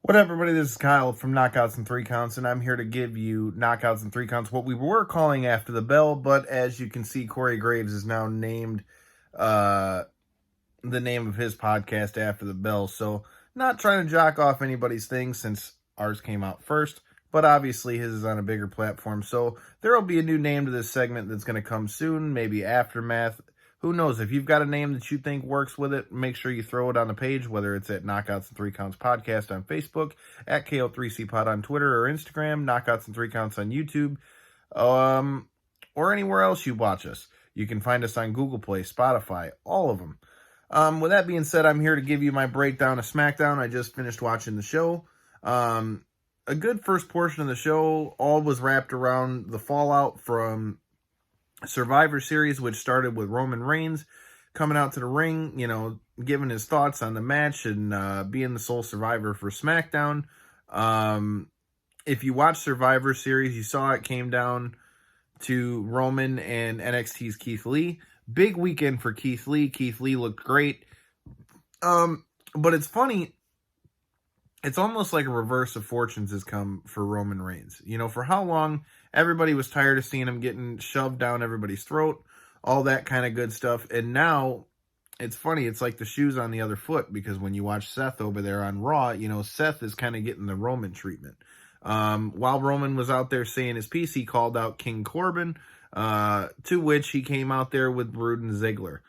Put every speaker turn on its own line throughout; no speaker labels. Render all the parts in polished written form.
What up, everybody? This is Kyle from Knockouts and Three Counts, and I'm here to give you Knockouts and Three Counts, what we were calling After the Bell, but as you can see, Corey Graves is now named the name of his podcast After the Bell. So, not trying to jock off anybody's thing since ours came out first, but obviously his is on a bigger platform. So, there will be a new name to this segment that's going to come soon, maybe Aftermath. Who knows? If you've got a name that you think works with it, make sure you throw it on the page, whether it's at Knockouts and Three Counts Podcast on Facebook, at KO3C Pod on Twitter or Instagram, Knockouts and Three Counts on YouTube, or anywhere else you watch us. You can find us on Google Play, Spotify, all of them. With that being said, I'm here to give you my breakdown of SmackDown. I just finished watching the show. A good first portion of the show, all was wrapped around the fallout from Survivor Series, which started with Roman Reigns coming out to the ring, giving his thoughts on the match and being the sole survivor for SmackDown. If you watch Survivor Series, you saw it came down to Roman and NXT's Keith Lee. Big weekend for Keith Lee. Keith Lee looked great. But it's funny. It's almost like a reverse of fortunes has come for Roman Reigns. For how long everybody was tired of seeing him getting shoved down everybody's throat, all that kind of good stuff. And now it's funny. It's like the shoes on the other foot, because when you watch Seth over there on Raw, Seth is kind of getting the Roman treatment. While Roman was out there saying his piece, he called out King Corbin, to which he came out there with Rude and Ziggler.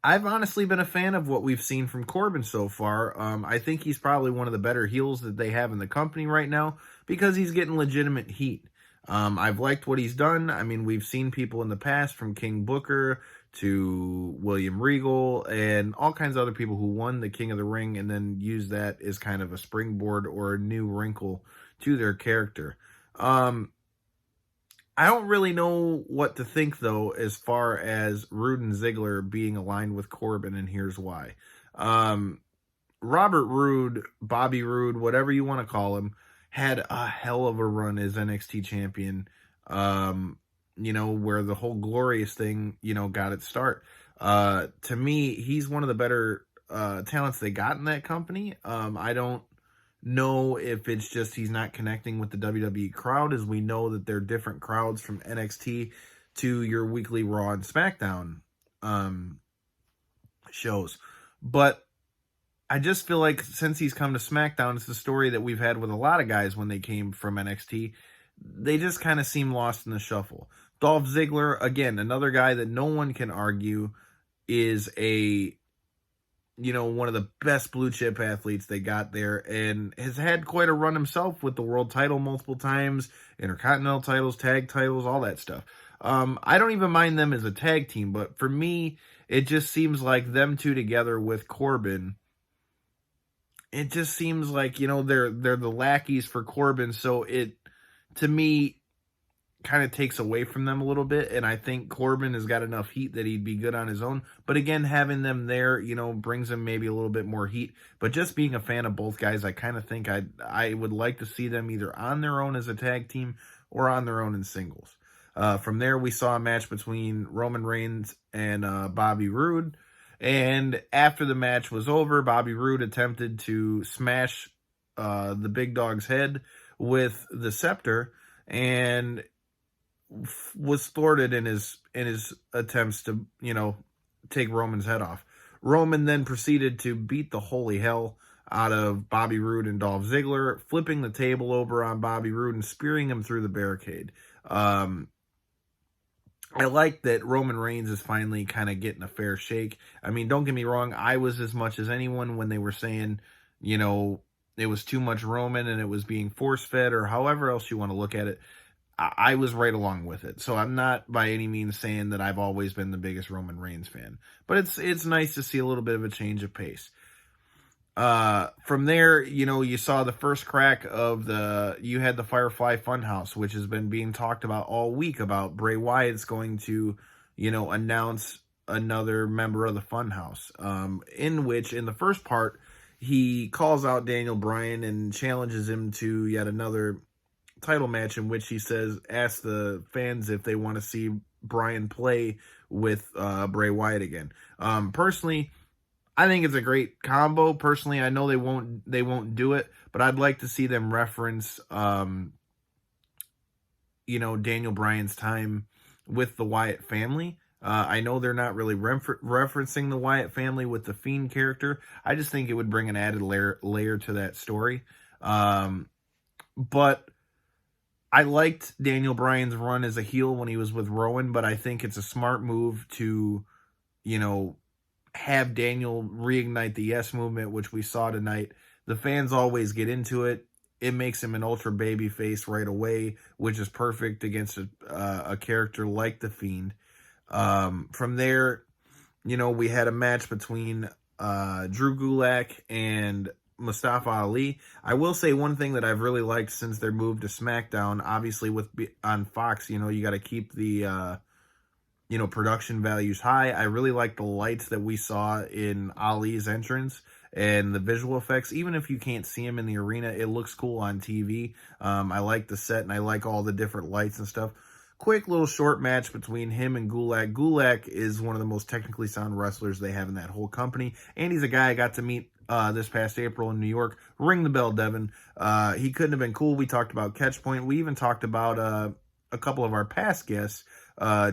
I've honestly been a fan of what we've seen from Corbin so far. I think he's probably one of the better heels that they have in the company right now, because he's getting legitimate heat. I've liked what he's done. I mean, we've seen people in the past, from King Booker to William Regal and all kinds of other people who won the King of the Ring and then used that as kind of a springboard or a new wrinkle to their character. I don't really know what to think, though, as far as Rude and Ziggler being aligned with Corbin, and here's why. Robert Roode, Bobby Roode, whatever you want to call him, had a hell of a run as NXT champion, where the whole glorious thing, got its start. To me, he's one of the better talents they got in that company. I don't know if it's just he's not connecting with the WWE crowd, as we know that they're different crowds from NXT to your weekly Raw and SmackDown shows. But I just feel like since he's come to SmackDown, it's the story that we've had with a lot of guys when they came from NXT. They just kind of seem lost in the shuffle. Dolph Ziggler, again, another guy that no one can argue is one of the best blue chip athletes they got there, and has had quite a run himself with the world title multiple times, intercontinental titles, tag titles, all that stuff. I don't even mind them as a tag team, but for me, it just seems like them two together with Corbin, it just seems like, they're the lackeys for Corbin, so it, to me, kind of takes away from them a little bit, and I think Corbin has got enough heat that he'd be good on his own. But again, having them there, brings him maybe a little bit more heat. But just being a fan of both guys, I kind of think I would like to see them either on their own as a tag team or on their own in singles. From there, we saw a match between Roman Reigns and Bobby Roode. And after the match was over, Bobby Roode attempted to smash the big dog's head with the scepter, and was thwarted in his attempts to, take Roman's head off. Roman then proceeded to beat the holy hell out of Bobby Roode and Dolph Ziggler, flipping the table over on Bobby Roode and spearing him through the barricade. I like that Roman Reigns is finally kind of getting a fair shake. I mean, don't get me wrong, I was as much as anyone when they were saying, it was too much Roman and it was being force-fed, or however else you want to look at it. I was right along with it. So I'm not by any means saying that I've always been the biggest Roman Reigns fan. But it's nice to see a little bit of a change of pace. From there, you saw the first crack of you had the Firefly Funhouse, which has been being talked about all week, about Bray Wyatt's going to, announce another member of the Funhouse. In the first part, he calls out Daniel Bryan and challenges him to yet another title match, in which he says, ask the fans if they want to see Bryan play with Bray Wyatt again. Personally, I think it's a great combo. Personally, I know they won't do it, but I'd like to see them reference Daniel Bryan's time with the Wyatt family. I know they're not really referencing the Wyatt family with the Fiend character. I just think it would bring an added layer to that story. But I liked Daniel Bryan's run as a heel when he was with Rowan, but I think it's a smart move to, have Daniel reignite the Yes movement, which we saw tonight. The fans always get into it. It makes him an ultra baby face right away, which is perfect against a character like the Fiend. From there, we had a match between Drew Gulak and Mustafa Ali. I will say one thing that I've really liked since their move to SmackDown, obviously on Fox, you got to keep the production values high. I really like the lights that we saw in Ali's entrance and the visual effects. Even if you can't see him in the arena, it looks cool on TV. I like the set and I like all the different lights and stuff. Quick little short match between him and Gulick. Gulick is one of the most technically sound wrestlers they have in that whole company, and he's a guy I got to meet this past April in New York. Ring the bell, Devin. He couldn't have been cool. We talked about Catchpoint. We even talked about a couple of our past guests,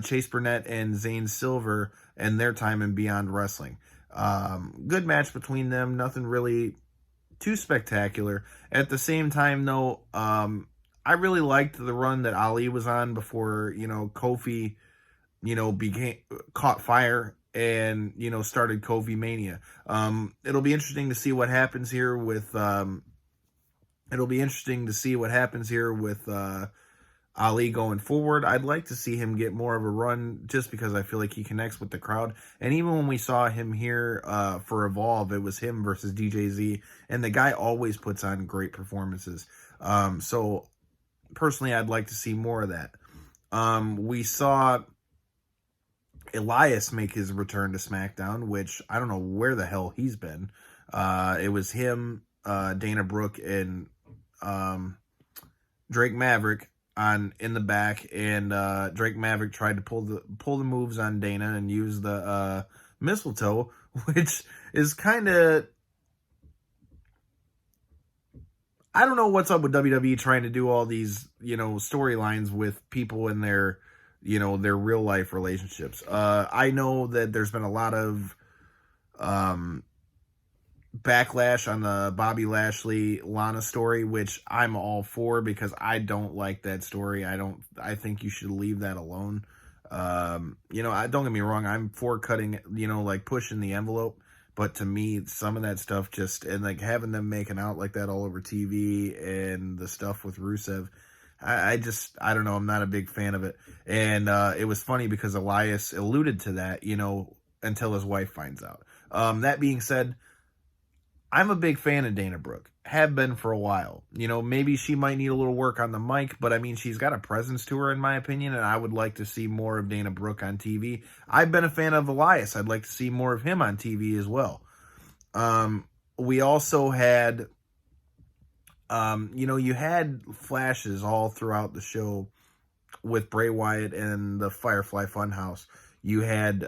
Chase Burnett and Zane Silver, and their time in Beyond Wrestling. Good match between them. Nothing really too spectacular. At the same time, though, I really liked the run that Ali was on before, Kofi, caught fire and, started Kofi Mania. It'll be interesting to see what happens here with, Ali going forward. I'd like to see him get more of a run just because I feel like he connects with the crowd. And even when we saw him here for Evolve, it was him versus DJZ, and the guy always puts on great performances. So personally, I'd like to see more of that. We saw Elias make his return to SmackDown, which I don't know where the hell he's been. It was him, Dana Brooke, and Drake Maverick in the back, and Drake Maverick tried to pull the moves on Dana and use the mistletoe, which is kind of, I don't know what's up with WWE trying to do all these, storylines with people in their, their real life relationships. I know that there's been a lot of backlash on the Bobby Lashley Lana story, which I'm all for because I don't like that story. I think you should leave that alone. Don't get me wrong, I'm for cutting, pushing the envelope. But to me, some of that stuff and having them making out like that all over TV and the stuff with Rusev, I don't know. I'm not a big fan of it. And it was funny because Elias alluded to that, until his wife finds out. That being said, I'm a big fan of Dana Brooke. Have been for a while. Maybe she might need a little work on the mic, but I mean, she's got a presence to her, in my opinion, and I would like to see more of Dana Brooke on TV. I've been a fan of Elias. I'd like to see more of him on TV as well. We also had, you had flashes all throughout the show with Bray Wyatt and the Firefly Funhouse. You had,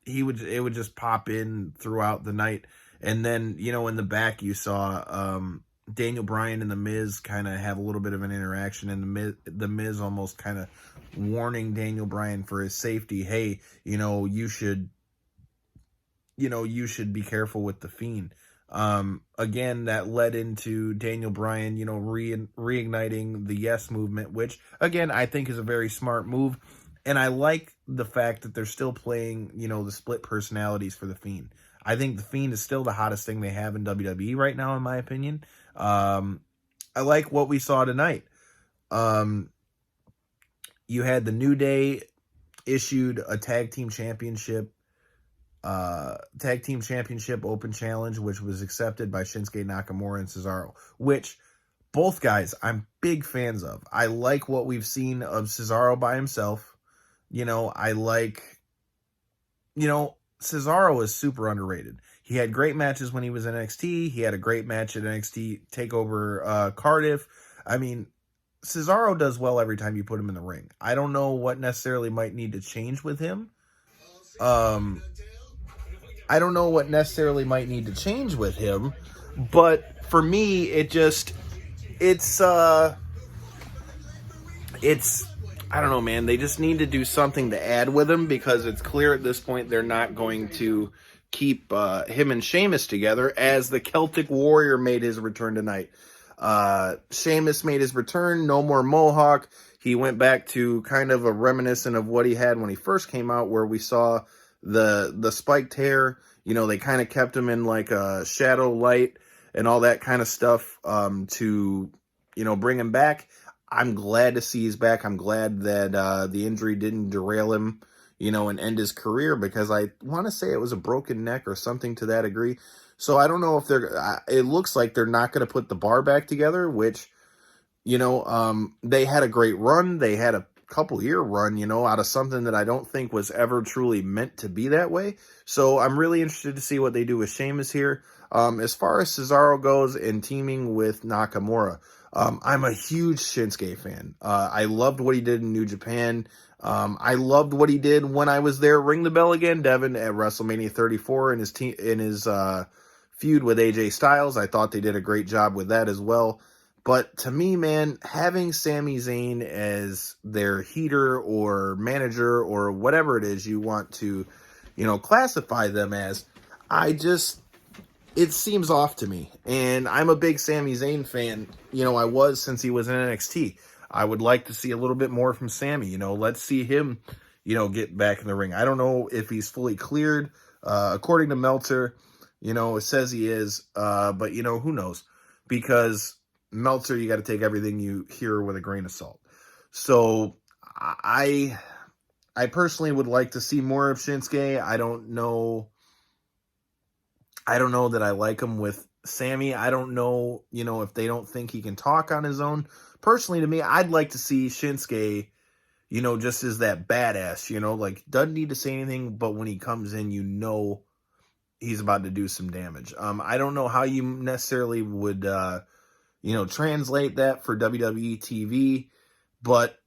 it would just pop in throughout the night. And then, in the back, you saw Daniel Bryan and The Miz kind of have a little bit of an interaction, and the Miz almost kind of warning Daniel Bryan for his safety. Hey, you should be careful with the Fiend. Again, that led into Daniel Bryan, reigniting the Yes movement, which, again, I think is a very smart move. And I like the fact that they're still playing, the split personalities for the Fiend. I think the Fiend is still the hottest thing they have in WWE right now, in my opinion. I like what we saw tonight. You had the New Day issued a tag team championship open challenge, which was accepted by Shinsuke Nakamura and Cesaro, which both guys I'm big fans of. I like what we've seen of Cesaro by himself. Cesaro is super underrated. He had great matches when he was in NXT. He had a great match at NXT TakeOver Cardiff. I mean, Cesaro does well every time you put him in the ring. I don't know what necessarily might need to change with him. I don't know what necessarily might need to change with him, but for me, it's I don't know, man. They just need to do something to add with him, because it's clear at this point they're not going to keep him and Sheamus together, as the Celtic Warrior made his return tonight. Sheamus made his return, no more Mohawk. He went back to kind of a reminiscent of what he had when he first came out, where we saw the spiked hair. You know, they kind of kept him in like a shadow light and all that kind of stuff to, you know, bring him back. I'm glad to see he's back. I'm glad that the injury didn't derail him, you know, and end his career, because I want to say it was a broken neck or something to that degree. So I don't know if it looks like they're not going to put the bar back together, which, you know, they had a great run. They had a couple-year run, you know, out of something that I don't think was ever truly meant to be that way. So I'm really interested to see what they do with Sheamus here. As far as Cesaro goes and teaming with Nakamura, I'm a huge Shinsuke fan. I loved what he did in New Japan. I loved what he did when I was there. Ring the bell again, Devin, at WrestleMania 34 in his feud with AJ Styles. I thought they did a great job with that as well. But to me, man, having Sami Zayn as their heater or manager or whatever it is you want to, you know, classify them as, it seems off to me. And I'm a big Sami Zayn fan. You know, I was since he was in NXT. I would like to see a little bit more from Sami. You know, let's see him, you know, get back in the ring. I don't know if he's fully cleared. According to Meltzer, you know, it says he is. But, you know, who knows? Because Meltzer, you got to take everything you hear with a grain of salt. So I personally would like to see more of Shinsuke. I don't know that I like him with Sami. I don't know, you know, if they don't think he can talk on his own. Personally, to me, I'd like to see Shinsuke, you know, just as that badass, you know, like, doesn't need to say anything, but when he comes in, you know, he's about to do some damage. I don't know how you necessarily would, you know, translate that for WWE TV, but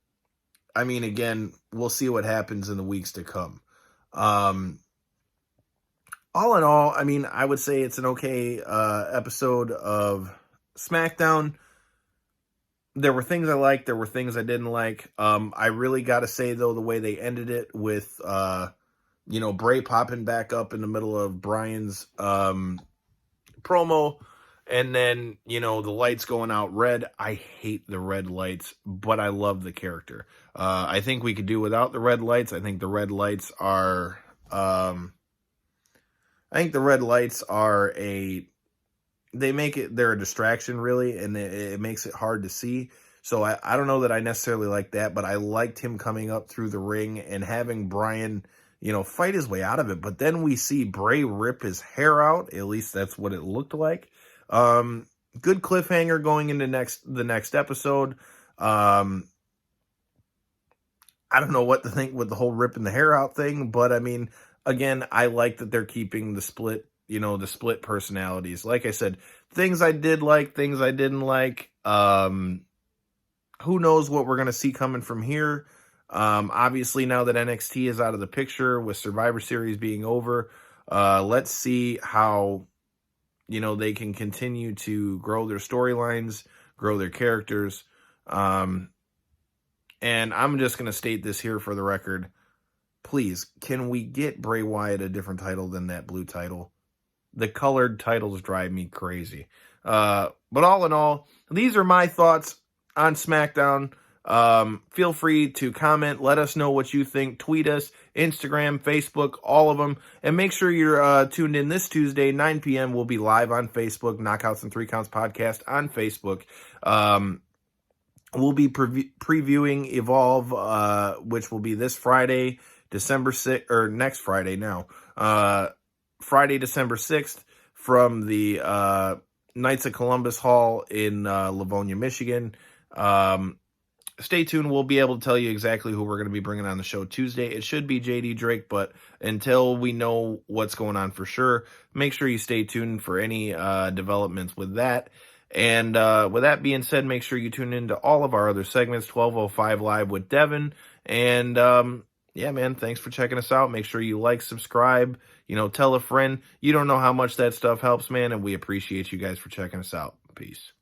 I mean, again, we'll see what happens in the weeks to come. All in all, I mean, I would say it's an okay episode of SmackDown. There were things I liked. There were things I didn't like. I really got to say, though, the way they ended it with, you know, Bray popping back up in the middle of Bryan's promo, and then, you know, the lights going out red. I hate the red lights, but I love the character. I think we could do without the red lights. I think the red lights are... they're a distraction, really, and it makes it hard to see. So I don't know that I necessarily like that, but I liked him coming up through the ring and having Bryan, you know, fight his way out of it. But then we see Bray rip his hair out. At least that's what it looked like. Good cliffhanger going into the next episode. I don't know what to think with the whole ripping the hair out thing, but I mean, again, I like that they're keeping the split, you know, the split personalities. Like I said, things I did like, things I didn't like. Who knows what we're going to see coming from here. Obviously, now that NXT is out of the picture with Survivor Series being over, let's see how, you know, they can continue to grow their storylines, grow their characters. And I'm just going to state this here for the record. Please, can we get Bray Wyatt a different title than that blue title? The colored titles drive me crazy. But all in all, these are my thoughts on SmackDown. Feel free to comment. Let us know what you think. Tweet us, Instagram, Facebook, all of them. And make sure you're tuned in this Tuesday, 9 p.m. We'll be live on Facebook, Knockouts and Three Counts Podcast on Facebook. We'll be previewing Evolve, which will be this Friday, December 6th, or next Friday now. Friday, December 6th from the Knights of Columbus Hall in Livonia, Michigan. Stay tuned. We'll be able to tell you exactly who we're going to be bringing on the show Tuesday. It should be JD Drake, but until we know what's going on for sure, make sure you stay tuned for any developments with that. And with that being said, make sure you tune into all of our other segments, 12:05 Live with Devin. And, yeah, man, thanks for checking us out. Make sure you like, subscribe, tell a friend. You don't know how much that stuff helps, man, and we appreciate you guys for checking us out. Peace.